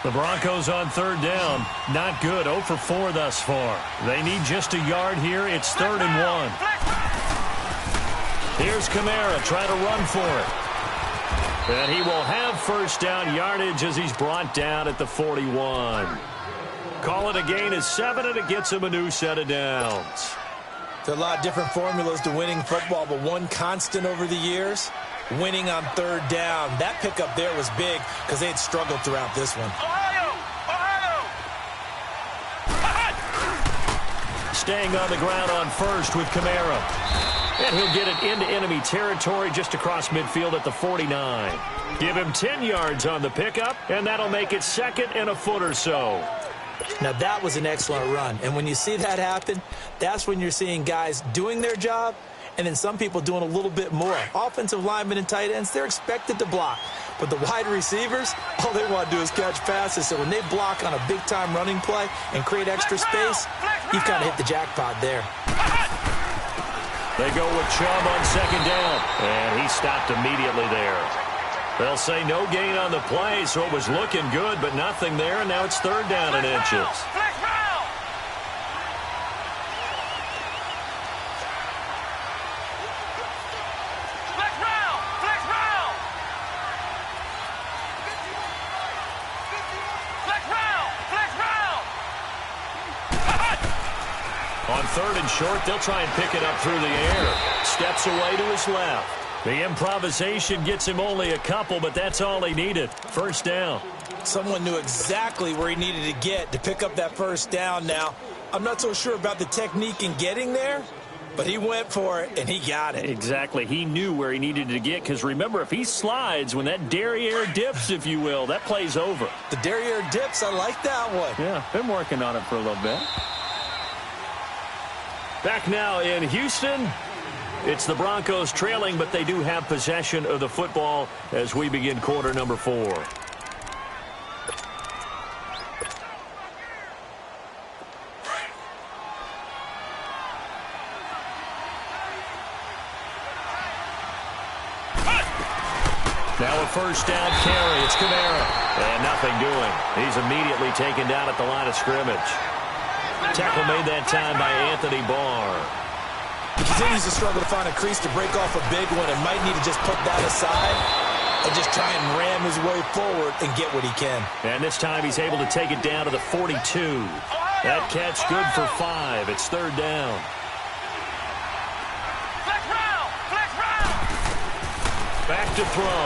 The Broncos on third down. Not good. 0 for 4 thus far. They need just a yard here. It's 3rd and 1. Here's Kamara trying to run for it. And he will have first down yardage as he's brought down at the 41. Call it a gain of 7, and it gets him a new set of downs. There are a lot of different formulas to winning football, but one constant over the years, winning on third down. That pickup there was big because they had struggled throughout this one. Staying on the ground on first with Kamara. And he'll get it into enemy territory just across midfield at the 49. Give him 10 yards on the pickup, and that'll make it 2nd and a foot or so. Now, that was an excellent run. And when you see that happen, that's when you're seeing guys doing their job and then some people doing a little bit more. Offensive linemen and tight ends, they're expected to block. But the wide receivers, all they want to do is catch passes. So when they block on a big-time running play and create extra space, you've kind of hit the jackpot there. They go with Chubb on 2nd down, and he stopped immediately there. They'll say no gain on the play, so it was looking good, but nothing there, and now it's 3rd down and inches. On 3rd and short, they'll try and pick it up through the air. Steps away to his left. The improvisation gets him only a couple, but that's all he needed. First down. Someone knew exactly where he needed to get to pick up that first down now. I'm not so sure about the technique in getting there, but he went for it, and he got it. Exactly. He knew where he needed to get, because remember, if he slides, when that derriere dips, if you will, that play's over. The derriere dips, I like that one. Yeah, been working on it for a little bit. Back now in Houston. It's the Broncos trailing, but they do have possession of the football as we begin quarter number 4. Now a first down carry. It's Kamara. And nothing doing. He's immediately taken down at the line of scrimmage. Tackle made that time by Anthony Barr. He continues to struggle to find a crease to break off a big one and might need to just put that aside and just try and ram his way forward and get what he can. And this time he's able to take it down to the 42. That catch good for 5. It's 3rd down. Back to throw.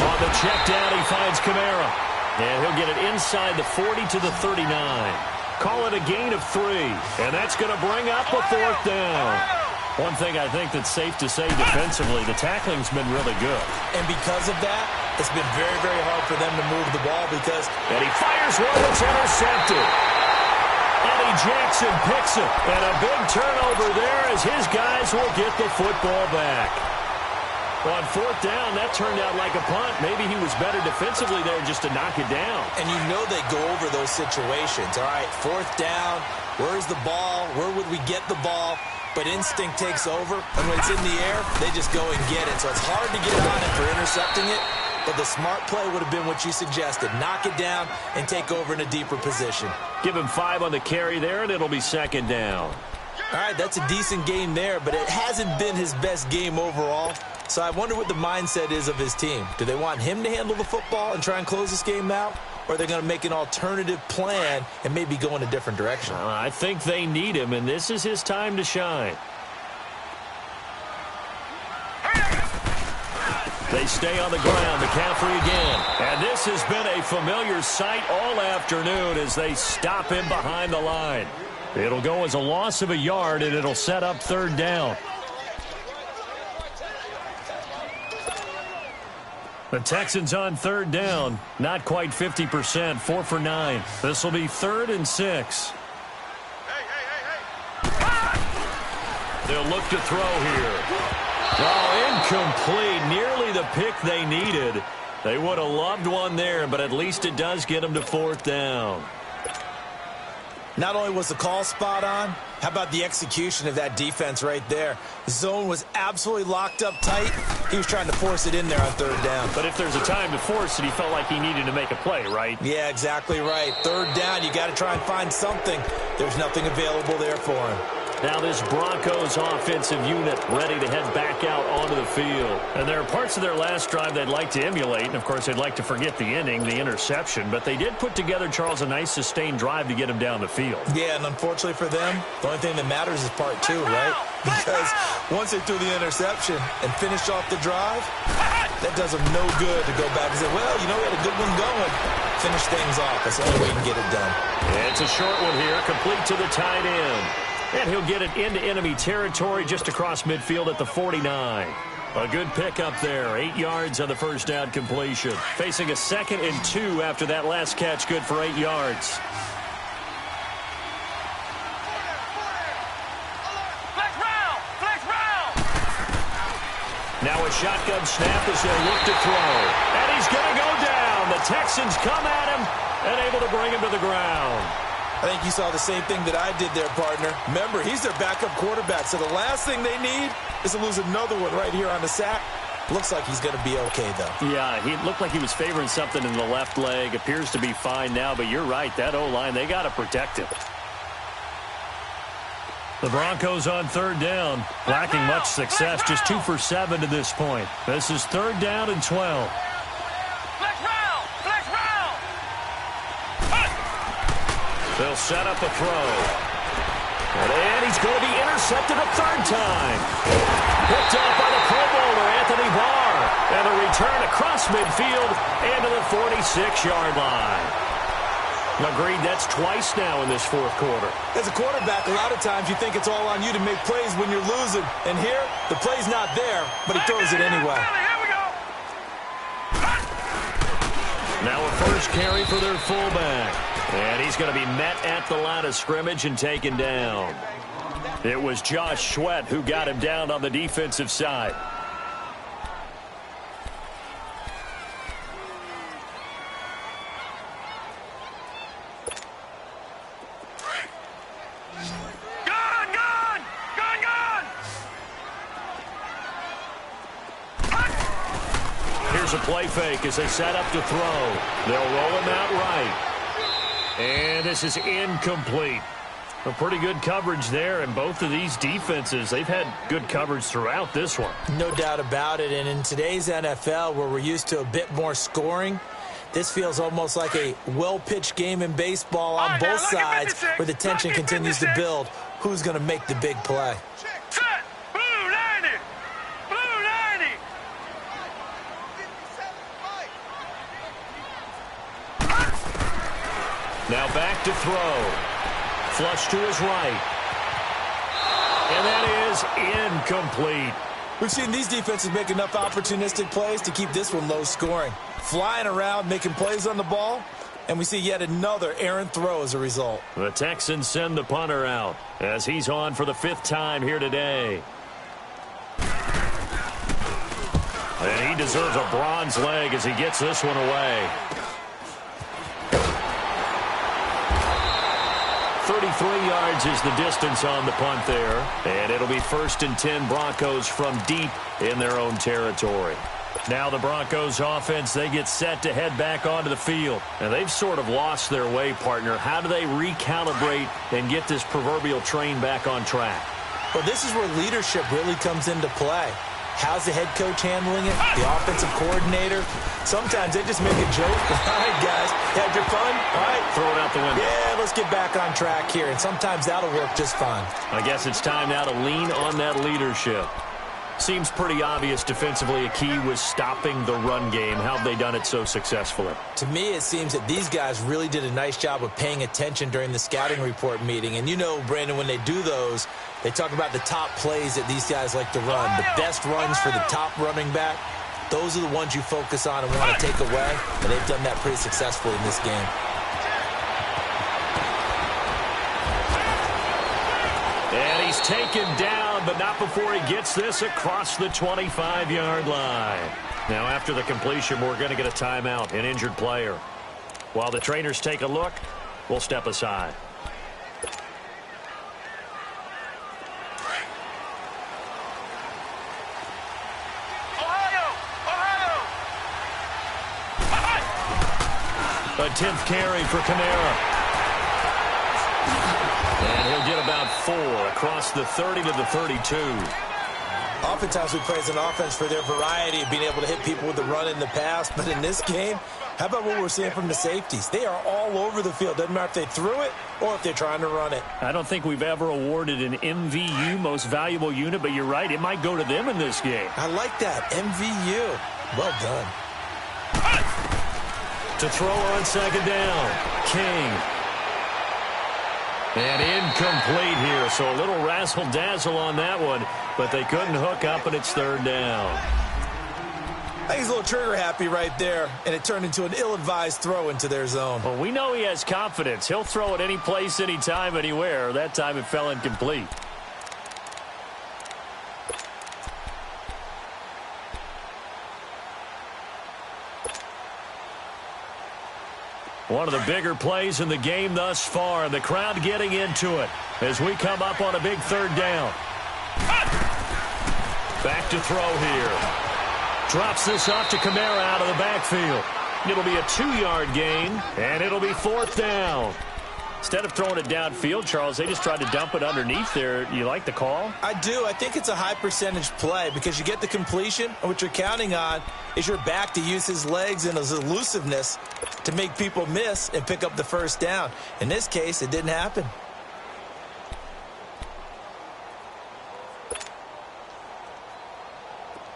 On the check down, he finds Kamara. And he'll get it inside the 40 to the 39. Call it a gain of 3. And that's going to bring up a 4th down. One thing I think that's safe to say defensively, the tackling's been really good. And because of that, it's been very, very hard for them to move the ball because... And he fires one that's intercepted. And he Jackson picks it. And a big turnover there as his guys will get the football back. On fourth down, that turned out like a punt. Maybe he was better defensively there just to knock it down. And you know they go over those situations. All right, fourth down, where's the ball? Where would we get the ball? But instinct takes over, and when it's in the air, they just go and get it. So it's hard to get on him for intercepting it, but the smart play would have been what you suggested. Knock it down and take over in a deeper position. Give him 5 on the carry there, and it'll be second down. All right, that's a decent game there, but it hasn't been his best game overall. So I wonder what the mindset is of his team. Do they want him to handle the football and try and close this game out? Or are they going to make an alternative plan and maybe go in a different direction? I think they need him, and this is his time to shine. They stay on the ground. McCaffrey again. And this has been a familiar sight all afternoon as they stop him behind the line. It'll go as a loss of a yard, and it'll set up third down. The Texans on third down. Not quite 50%. 4 for 9. This will be 3rd and 6. They'll look to throw here. Oh, incomplete. Nearly the pick they needed. They would have loved one there, but at least it does get them to fourth down. Not only was the call spot on, how about the execution of that defense right there? The zone was absolutely locked up tight. He was trying to force it in there on third down. But if there's a time to force it, he felt like he needed to make a play, right? Yeah, exactly right. Third down, you got to try and find something. There's nothing available there for him. Now this Broncos offensive unit ready to head back out onto the field. And there are parts of their last drive they'd like to emulate. And, of course, they'd like to forget the ending, the interception. But they did put together, Charles, a nice sustained drive to get him down the field. Yeah, and unfortunately for them, the only thing that matters is part 2, right? Because once they threw the interception and finished off the drive, that does them no good to go back and say, well, you know, we had a good one going. Finish things off. That's the only way you can get it done. It's a short one here, complete to the tight end. And he'll get it into enemy territory just across midfield at the 49. A good pickup there. 8 yards on the first down completion. Facing a 2nd and 2 after that last catch, good for 8 yards. Now a shotgun snap as they look to throw. And he's going to go down. The Texans come at him and able to bring him to the ground. I think you saw the same thing that I did there, partner. Remember, he's their backup quarterback, so the last thing they need is to lose another one right here on the sack. Looks like he's going to be okay, though. Yeah, he looked like he was favoring something in the left leg. Appears to be fine now, but you're right. That O-line, they got to protect him. The Broncos on third down, lacking much success. Just 2 for 7 to this point. This is 3rd down and 12. They'll set up a throw. And he's going to be intercepted a 3rd time. Picked off by the Pro Bowler, Anthony Barr. And a return across midfield and to the 46-yard line. Agreed, that's twice now in this 4th quarter. As a quarterback, a lot of times you think it's all on you to make plays when you're losing. And here, the play's not there, but he throws it anyway. Now a first carry for their fullback. And he's going to be met at the line of scrimmage and taken down. It was Josh Sweat who got him down on the defensive side. Here's a play fake as they set up to throw. They'll roll him out right. And this is incomplete. A pretty good coverage there, and both of these defenses, they've had good coverage throughout this one. No doubt about it, and in today's NFL, where we're used to a bit more scoring, this feels almost like a well-pitched game in baseball on both sides, where the tension continues to build. Who's going to make the big play? Now back to throw. Flush to his right. And that is incomplete. We've seen these defenses make enough opportunistic plays to keep this one low scoring. Flying around, making plays on the ball, And we see yet another errant throw as a result. The Texans send the punter out as he's on for the 5th time here today. And he deserves a bronze leg as he gets this one away. 33 yards is the distance on the punt there. And it'll be 1st and 10 Broncos from deep in their own territory. Now the Broncos offense, they get set to head back onto the field. And they've sort of lost their way, partner. How do they recalibrate and get this proverbial train back on track? Well, this is where leadership really comes into play. How's the head coach handling it? The offensive coordinator? Sometimes they just make a joke. All right, guys, had your fun? All right. Throw it out the window. Yeah, let's get back on track here. And sometimes that'll work just fine. I guess it's time now to lean on that leadership. Seems pretty obvious defensively a key was stopping the run game. How have they done it so successfully? To me, it seems that these guys really did a nice job of paying attention during the scouting report meeting. And you know, Brandon, when they do those, they talk about the top plays that these guys like to run. The best runs for the top running back. Those are the ones you focus on and want to take away. And they've done that pretty successfully in this game. And he's taken down, but not before he gets this across the 25-yard line. Now, after the completion, we're going to get a timeout, an injured player. While the trainers take a look, we'll step aside. A 10th carry for Kamara. And he'll get about 4 across the 30 to the 32. Oftentimes we praise an offense for their variety of being able to hit people with the run in the pass. But in this game, how about what we're seeing from the safeties? They are all over the field. Doesn't matter if they threw it or if they're trying to run it. I don't think we've ever awarded an MVU, most valuable unit, but you're right. It might go to them in this game. I like that. MVU. Well done. To throw on 2nd down. King. And incomplete here, so a little razzle-dazzle on that one, but they couldn't hook up, and it's 3rd down. I think he's a little trigger-happy right there, and it turned into an ill-advised throw into their zone. Well, we know he has confidence. He'll throw it any place, anytime, anywhere. That time it fell incomplete. One of the bigger plays in the game thus far. The crowd getting into it as we come up on a big 3rd down. Back to throw here. Drops this off to Kamara out of the backfield. It'll be a 2-yard gain, and it'll be 4th down. Instead of throwing it downfield, Charles, they just tried to dump it underneath there. You like the call? I do. I think it's a high-percentage play because you get the completion, and what you're counting on is your back to use his legs and his elusiveness to make people miss and pick up the 1st down. In this case, it didn't happen.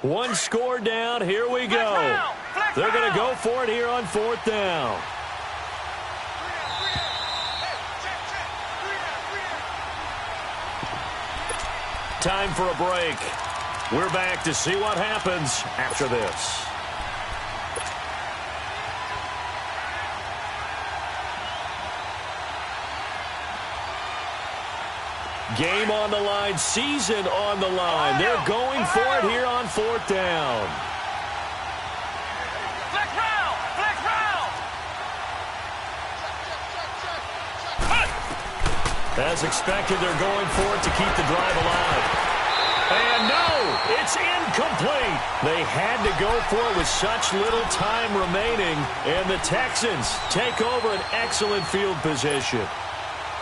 One score down. Here we go. They're going to go for it here on 4th down. Time for a break. We're back to see what happens after this. Game on the line, season on the line. They're going for it here on 4th down. Flex round! Flex round! As expected, they're going for it to keep the drive alive. And no, it's incomplete. They had to go for it with such little time remaining, and the Texans take over an excellent field position.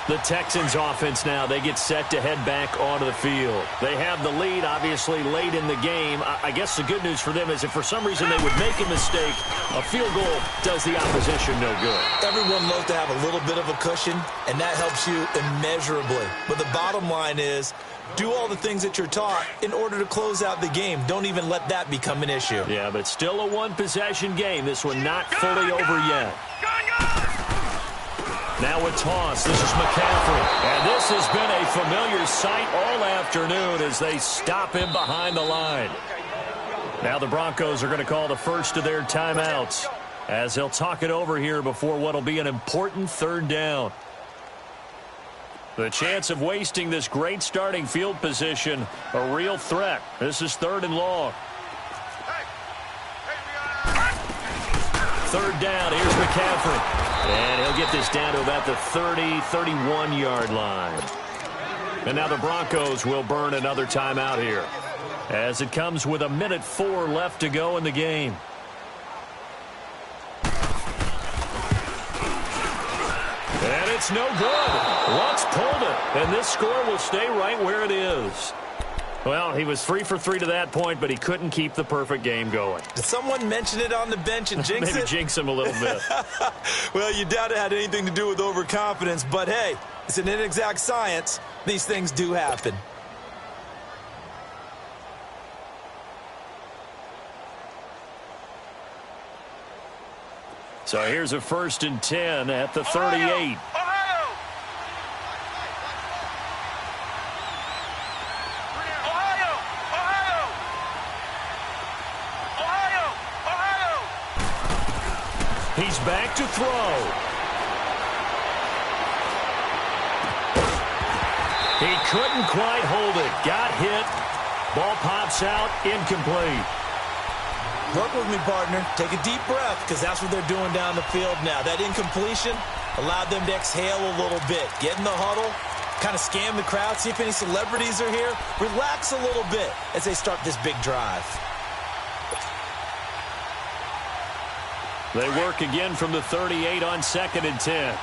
The Texans offense now, they get set to head back onto the field. They have the lead, obviously, late in the game. I guess the good news for them is if for some reason they would make a mistake, a field goal does the opposition no good. Everyone loves to have a little bit of a cushion, and that helps you immeasurably. But the bottom line is, do all the things that you're taught in order to close out the game. Don't even let that become an issue. Yeah, but it's still a one-possession game. This one not fully over yet. Now a toss. This is McCaffrey. And this has been a familiar sight all afternoon as they stop him behind the line. Now the Broncos are going to call the first of their timeouts. as they'll talk it over here before what will be an important third down. The chance of wasting this great starting field position, a real threat. This is 3rd and long. Third down, here's McCaffrey. And he'll get this down to about the 30, 31-yard line. And now the Broncos will burn another timeout here, as it comes with 1:04 left to go in the game. And it's no good. Lutz pulled it, and this score will stay right where it is. Well, he was 3 for 3 to that point, but he couldn't keep the perfect game going. Did someone mention it on the bench and jinx Maybe it? jinx him a little bit. Well, you doubt it had anything to do with overconfidence, but hey, it's an inexact science. These things do happen. So here's a 1st and 10 at the 38. He's back to throw. He couldn't quite hold it. Got hit. Ball pops out. Incomplete. Work with me, partner. Take a deep breath, because that's what they're doing down the field now. That incompletion allowed them to exhale a little bit. Get in the huddle, kind of scan the crowd, see if any celebrities are here. Relax a little bit as they start this big drive. They work again from the 38 on 2nd and 10.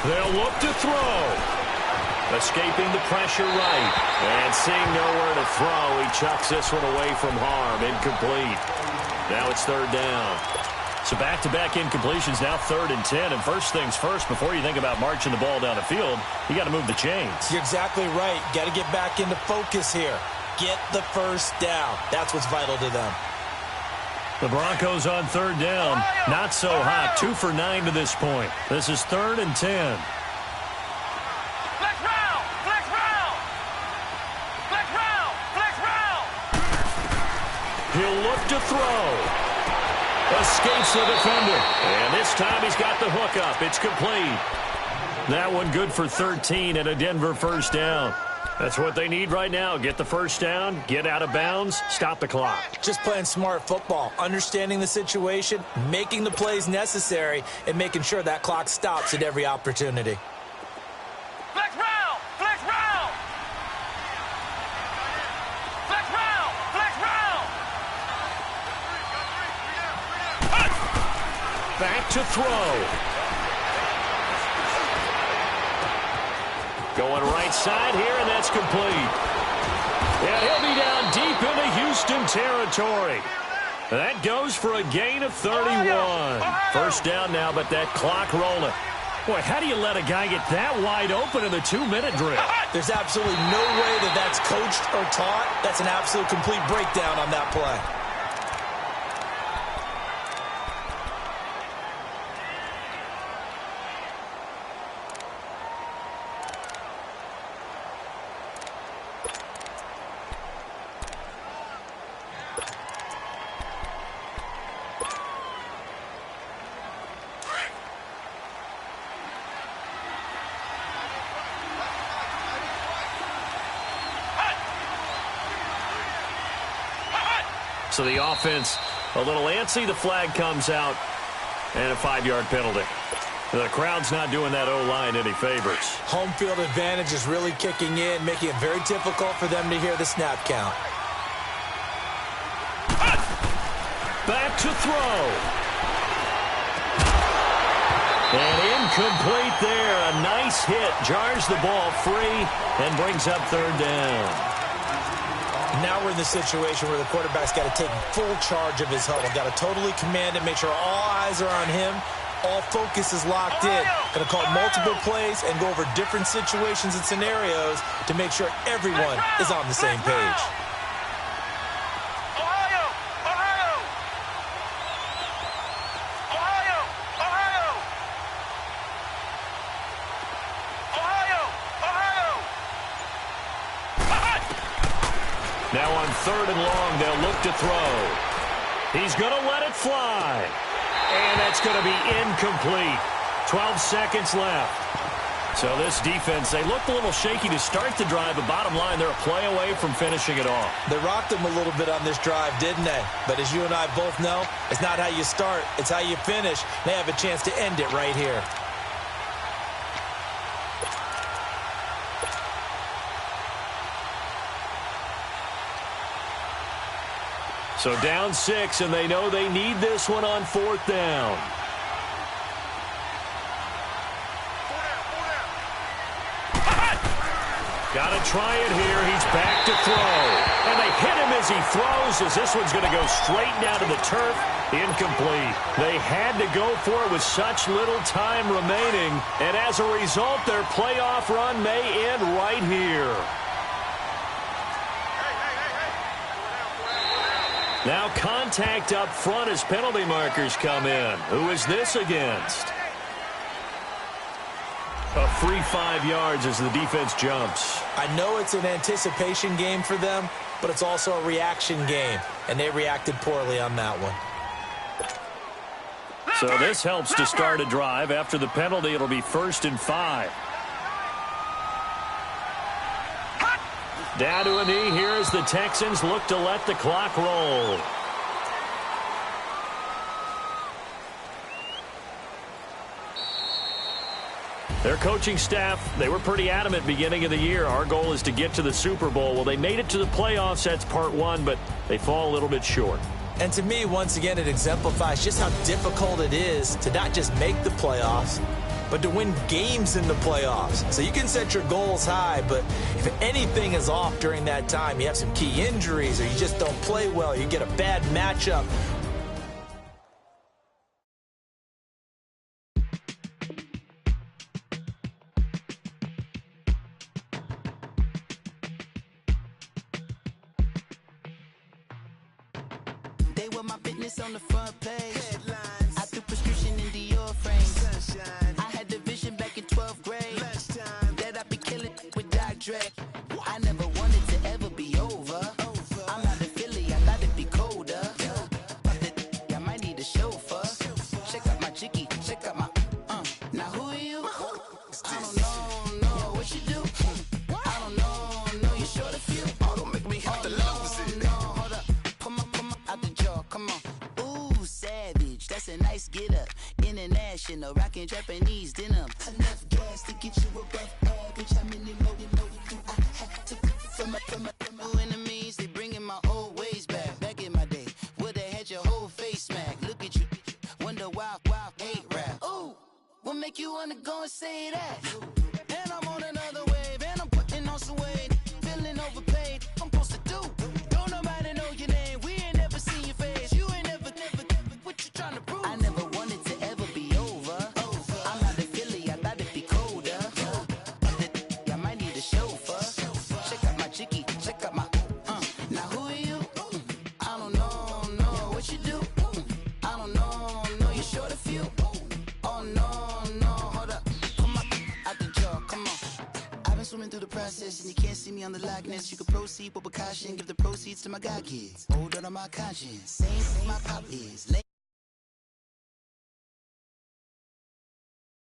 They'll look to throw. Escaping the pressure right. And seeing nowhere to throw, he chucks this one away from harm. Incomplete. Now it's 3rd down. So back-to-back incompletions, now 3rd and 10. And first things first, before you think about marching the ball down the field, you got to move the chains. You're exactly right. Got to get back into focus here. Get the first down. That's what's vital to them. The Broncos on 3rd down. Not so hot. 2 for 9 to this point. This is 3rd and 10. He'll look to throw. Escapes the defender. And this time he's got the hook up. It's complete. That one good for 13 and a Denver first down. That's what they need right now. Get the first down, get out of bounds, stop the clock. Just playing smart football, understanding the situation, making the plays necessary, and making sure that clock stops at every opportunity. Flex round! Flex round! Flex round! Flex round! Back to throw. Going right side here, and that's complete. And he'll be down deep into Houston territory. That goes for a gain of 31. First down now, but that clock rolling. Boy, how do you let a guy get that wide open in the 2-minute drill? There's absolutely no way that that's coached or taught. That's an absolute complete breakdown on that play. So the offense a little antsy. The flag comes out, and a 5-yard penalty. The crowd's not doing that O-line any favors. Home field advantage is really kicking in, making it very difficult for them to hear the snap count. Back to throw. And incomplete there. A nice hit. Jars the ball free and brings up 3rd down. Now we're in the situation where the quarterback's got to take full charge of his huddle. Got to totally command it, make sure all eyes are on him. All focus is locked in. Going to call multiple plays and go over different situations and scenarios to make sure everyone is on the same page. Now on 3rd and long, they'll look to throw. He's going to let it fly. And that's going to be incomplete. 12 seconds left. So this defense, they looked a little shaky to start the drive, but bottom line, they're a play away from finishing it off. They rocked them a little bit on this drive, didn't they? But as you and I both know, it's not how you start, it's how you finish. They have a chance to end it right here. So down 6, and they know they need this one on 4th down. Got to try it here. He's back to throw. And they hit him as he throws, as this one's going to go straight down to the turf. Incomplete. They had to go for it with such little time remaining. And as a result, their playoff run may end right here. Now contact up front as penalty markers come in. Who is this against? A free 5 yards as the defense jumps. I know it's an anticipation game for them, but it's also a reaction game, and they reacted poorly on that one. So this helps to start a drive. After the penalty, it'll be 1st and 5. Down to a knee here as the Texans look to let the clock roll. Their coaching staff, they were pretty adamant beginning of the year. Our goal is to get to the Super Bowl. Well, they made it to the playoffs. That's part 1, but they fall a little bit short. And to me, once again, it exemplifies just how difficult it is to not just make the playoffs, but to win games in the playoffs. So you can set your goals high, but if anything is off during that time, you have some key injuries or you just don't play well, you get a bad matchup. My business on the front page. Headlines. I threw prescription in Dior frames. Sunshine. I had the vision back in 12th grade. Lunchtime. That I'd be killing with Doc Dre. I never wanted to ever be over. I'm not in Philly, I thought it'd be colder. I might need a chauffeur. Check out my chicky, check out my Now who are you? I don't know what you do. I don't know you're short a few. Oh, don't make me have to lose it. Hold up, come on, out the jaw, come on. Ooh, savage, that's a nice get up. International, rockin' Japanese denim. Enough gas to get you above average. How many loaded do I have to from my enemies? They bringing my old ways back. Back in my day, would've had your whole face smacked. Look at you, wonder why hate rap. Ooh, what make you wanna go and say that? And I'm on another wave, and I'm putting on some weight. Feeling overpaid, I'm supposed to do. Don't nobody know your name, we ain't never seen your face. You ain't never, what you trying to prove? I never wanted to ever be over. I'm not a Philly, I thought it'd be colder. I might need a chauffeur. Check out my chicky, check out my Now who are you? I don't know what you do. I don't know you're short a few. Oh no, hold up. Come on, out the jaw, come on. I've been swimming through the process and you can't see me on the likeness. You can proceed with precaution, give the proceeds to my God kids. Hold on my conscience, same my pop is.